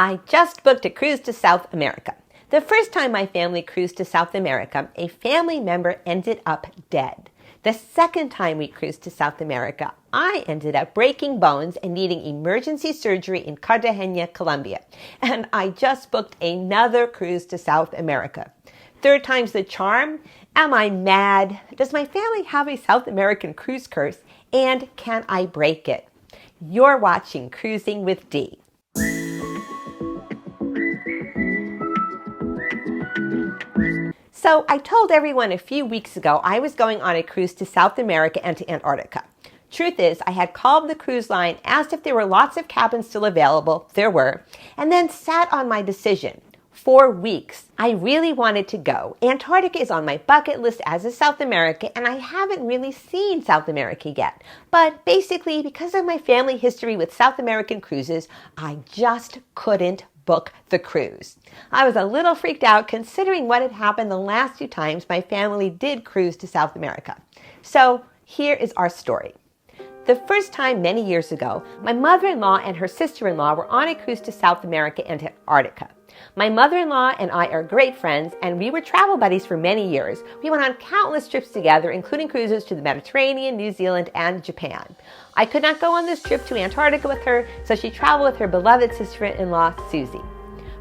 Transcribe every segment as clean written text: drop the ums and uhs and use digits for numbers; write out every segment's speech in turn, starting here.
I just booked a cruise to South America. The first time my family cruised to South America, a family member ended up dead. The second time we cruised to South America, I ended up breaking bones and needing emergency surgery in Cartagena, Colombia. And I just booked another cruise to South America. Third time's the charm? Am I mad? Does my family have a South American cruise curse? And can I break it? You're watching Cruising with Dee. So I told everyone a few weeks ago I was going on a cruise to South America and to Antarctica. Truth is, I had called the cruise line, asked if there were lots of cabins still available. There were. And then sat on my decision. 4 weeks. I really wanted to go. Antarctica is on my bucket list as is South America, and I haven't really seen South America yet. But basically, because of my family history with South American cruises, I just couldn't book the cruise. I was a little freaked out considering what had happened the last few times my family did cruise to South America. So here is our story. The first time many years ago, my mother-in-law and her sister-in-law were on a cruise to South America and Antarctica. My mother-in-law and I are great friends, and we were travel buddies for many years. We went on countless trips together, including cruises to the Mediterranean, New Zealand, and Japan. I could not go on this trip to Antarctica with her, so she traveled with her beloved sister-in-law, Susie.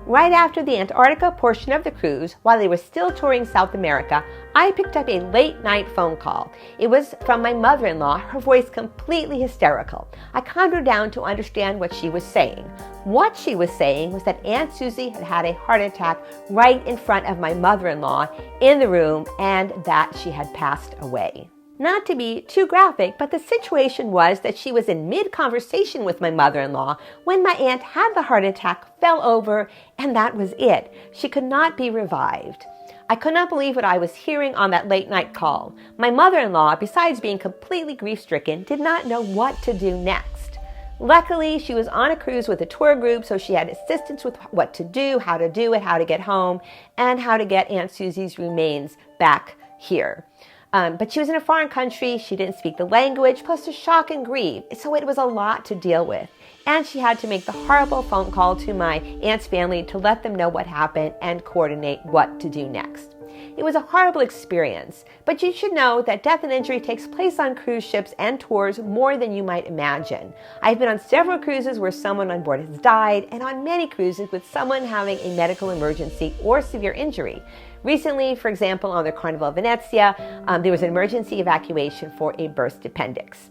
Right after the Antarctica portion of the cruise, while they were still touring South America, I picked up a late-night phone call. It was from my mother-in-law, her voice completely hysterical. I calmed her down to understand what she was saying. What she was saying was that Aunt Susie had had a heart attack right in front of my mother-in-law in the room and that she had passed away. Not to be too graphic, but the situation was that she was in mid-conversation with my mother-in-law when my aunt had the heart attack, fell over, and that was it. She could not be revived. I could not believe what I was hearing on that late-night call. My mother-in-law, besides being completely grief-stricken, did not know what to do next. Luckily, she was on a cruise with a tour group, so she had assistance with what to do it, how to get home, and how to get Aunt Susie's remains back here. But she was in a foreign country, she didn't speak the language, plus the shock and grief, so it was a lot to deal with. And she had to make the horrible phone call to my aunt's family to let them know what happened and coordinate what to do next. It was a horrible experience, but you should know that death and injury takes place on cruise ships and tours more than you might imagine. I've been on several cruises where someone on board has died, and on many cruises with someone having a medical emergency or severe injury. Recently, for example, on the Carnival Venezia, there was an emergency evacuation for a burst appendix.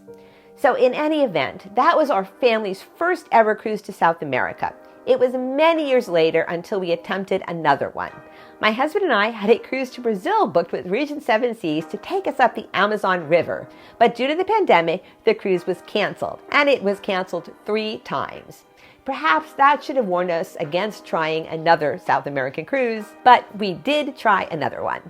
So in any event, that was our family's first ever cruise to South America. It was many years later until we attempted another one. My husband and I had a cruise to Brazil booked with Region 7 Seas to take us up the Amazon River. But due to the pandemic, the cruise was canceled, and it was canceled 3 times. Perhaps that should have warned us against trying another South American cruise, but we did try another one.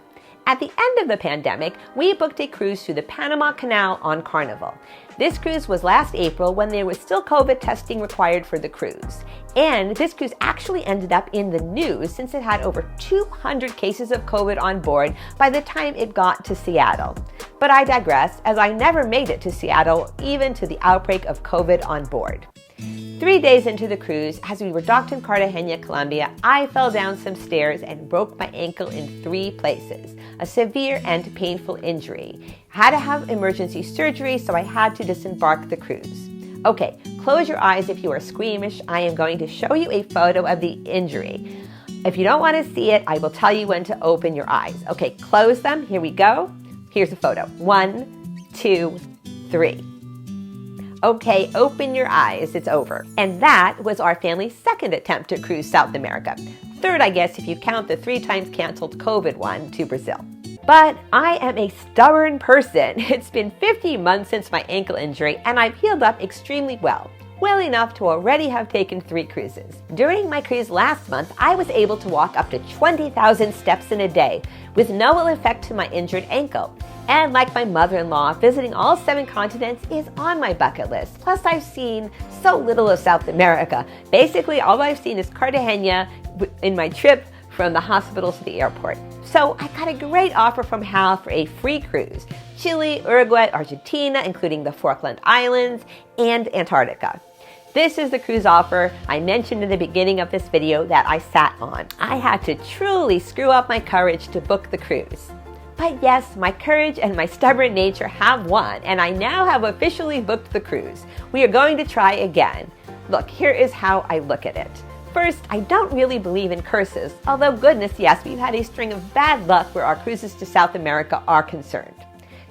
At the end of the pandemic, we booked a cruise through the Panama Canal on Carnival. This cruise was last April when there was still COVID testing required for the cruise. And this cruise actually ended up in the news since it had over 200 cases of COVID on board by the time it got to Seattle. But I digress, as I never made it to Seattle, even to the outbreak of COVID on board. 3 days into the cruise, as we were docked in Cartagena, Colombia, I fell down some stairs and broke my ankle in 3 places, a severe and painful injury. I had to have emergency surgery, so I had to disembark the cruise. Okay, close your eyes if you are squeamish. I am going to show you a photo of the injury. If you don't want to see it, I will tell you when to open your eyes. Okay, close them. Here we go. Here's a photo. 1, 2, 3. Okay, open your eyes, it's over. And that was our family's second attempt to cruise South America. Third, I guess, if you count the 3 times canceled COVID one to Brazil. But I am a stubborn person. It's been 50 months since my ankle injury, and I've healed up extremely well. Well enough to already have taken 3 cruises. During my cruise last month, I was able to walk up to 20,000 steps in a day with no ill effect to my injured ankle. And like my mother-in-law, visiting all 7 continents is on my bucket list. Plus, I've seen so little of South America. Basically, all I've seen is Cartagena in my trip from the hospital to the airport. So I got a great offer from Hal for a free cruise. Chile, Uruguay, Argentina, including the Falkland Islands, and Antarctica. This is the cruise offer I mentioned in the beginning of this video that I sat on. I had to truly screw up my courage to book the cruise. But yes, my courage and my stubborn nature have won, and I now have officially booked the cruise. We are going to try again. Look, here is how I look at it. First, I don't really believe in curses, although goodness, yes, we've had a string of bad luck where our cruises to South America are concerned.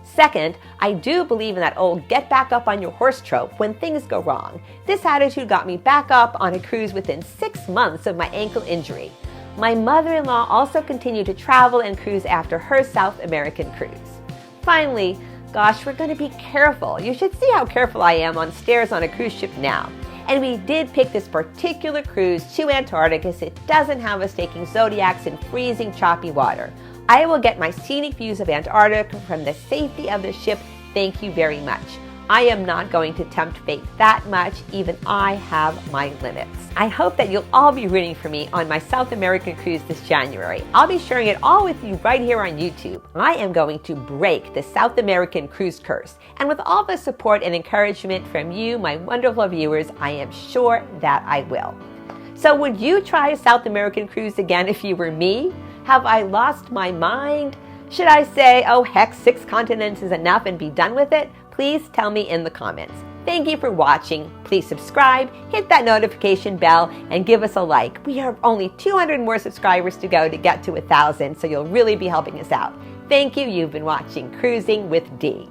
Second, I do believe in that old get back up on your horse trope when things go wrong. This attitude got me back up on a cruise within 6 months of my ankle injury. My mother-in-law also continued to travel and cruise after her South American cruise. Finally, gosh, we're going to be careful. You should see how careful I am on stairs on a cruise ship now. And we did pick this particular cruise to Antarctica because it doesn't have us taking zodiacs in freezing, choppy water. I will get my scenic views of Antarctica from the safety of the ship. Thank you very much. I am not going to tempt fate that much. Even I have my limits. I hope that you'll all be rooting for me on my South American cruise this January. I'll be sharing it all with you right here on YouTube. I am going to break the South American cruise curse. And with all the support and encouragement from you, my wonderful viewers, I am sure that I will. So would you try a South American cruise again if you were me? Have I lost my mind? Should I say, oh heck, 6 continents is enough and be done with it? Please tell me in the comments. Thank you for watching. Please subscribe, hit that notification bell, and give us a like. We have only 200 more subscribers to go to get to 1,000, so you'll really be helping us out. Thank you. You've been watching Cruising with Dee.